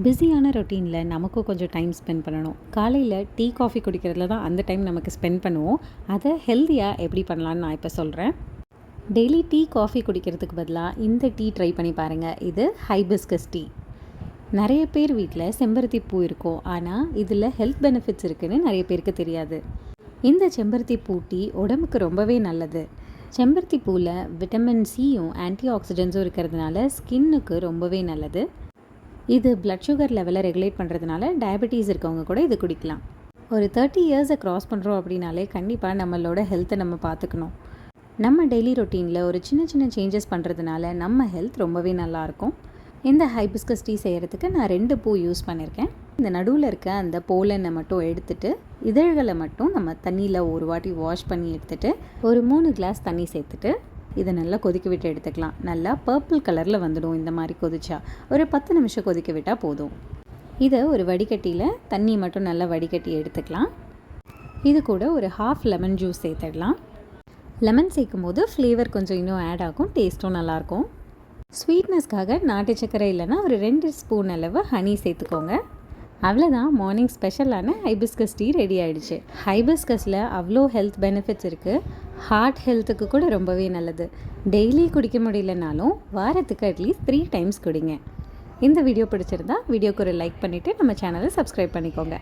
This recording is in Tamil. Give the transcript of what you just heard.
பிஸியான ரொட்டீனில் நமக்கும் கொஞ்சம் டைம் ஸ்பெண்ட் பண்ணணும். காலையில் டீ காஃபி குடிக்கிறதுல தான் அந்த டைம் நமக்கு ஸ்பெண்ட் பண்ணுவோம். அதை ஹெல்த்தியாக எப்படி பண்ணலான்னு நான் இப்போ சொல்கிறேன். டெய்லி டீ காஃபி குடிக்கிறதுக்கு பதிலாக இந்த டீ ட்ரை பண்ணி பாருங்கள். இது ஹைபிஸ்கஸ் டீ. நிறைய பேர் வீட்டில் செம்பருத்தி பூ இருக்கும், ஆனால் இதில் ஹெல்த் பெனிஃபிட்ஸ் இருக்குதுன்னு நிறைய பேருக்கு தெரியாது. இந்த செம்பருத்தி பூ டீ உடம்புக்கு ரொம்பவே நல்லது. செம்பருத்தி பூவில் விட்டமின் சியும் ஆன்டி ஆக்சிடென்ட்ஸும் இருக்கிறதுனால ஸ்கின்னுக்கு ரொம்பவே நல்லது. இது பிளட் சுகர் லெவலை ரெகுலேட் பண்ணுறதுனால டயபெட்டிஸ் இருக்கவங்க கூட இது குடிக்கலாம். ஒரு 30 இயர்ஸை க்ராஸ் பண்ணுறோம் அப்படின்னாலே கண்டிப்பாக நம்மளோட ஹெல்த்தை நம்ம பார்த்துக்கணும். நம்ம டெய்லி ரொட்டீனில் ஒரு சின்ன சின்ன சேஞ்சஸ் பண்ணுறதுனால நம்ம ஹெல்த் ரொம்பவே நல்லாயிருக்கும். இந்த ஹைபிஸ்கஸ் டீ செய்கிறதுக்கு நான் 2 பூ யூஸ் பண்ணியிருக்கேன். இந்த நடுவில் இருக்க அந்த போலனை மட்டும் எடுத்துகிட்டு இதழ்களை மட்டும் நம்ம தண்ணியில் ஒரு வாட்டி வாஷ் பண்ணி எடுத்துகிட்டு ஒரு 3 கிளாஸ் தண்ணி சேர்த்துட்டு இதை நல்லா கொதிக்க விட்டு எடுத்துக்கலாம். நல்லா பர்பிள் கலரில் வந்துடும். இந்த மாதிரி கொதிச்சா ஒரு 10 நிமிஷம் கொதிக்க விட்டால் போதும். இதை ஒரு வடிகட்டியில் தண்ணி மட்டும் நல்லா வடிகட்டி எடுத்துக்கலாம். இது கூட ஒரு ½ லெமன் ஜூஸ் சேர்த்துடலாம். லெமன் சேர்க்கும் போது ஃப்ளேவர் கொஞ்சம் இன்னும் ஆட் ஆகும், டேஸ்ட்டும் நல்லாயிருக்கும். ஸ்வீட்னஸ்க்காக நாட்டு சர்க்கரை இல்லைன்னா ஒரு 2 ஸ்பூன் அளவு ஹனி சேர்த்துக்கோங்க. அவ்வளோதான், மார்னிங் ஸ்பெஷலான ஹைபிஸ்கஸ் டீ ரெடி ஆகிடுச்சு. ஹைபிஸ்கஸில் அவ்வளோ ஹெல்த் பெனிஃபிட்ஸ் இருக்குது. ஹார்ட் ஹெல்த்துக்கு கூட ரொம்பவே நல்லது. டெய்லி குடிக்க முடியலனாலும் வாரத்துக்கு அட்லீஸ்ட் 3 டைம்ஸ் குடிங்க. இந்த வீடியோ பிடிச்சிருந்தா வீடியோக்கு ஒரு லைக் பண்ணிவிட்டு நம்ம சேனலை சப்ஸ்கிரைப் பண்ணிக்கோங்க.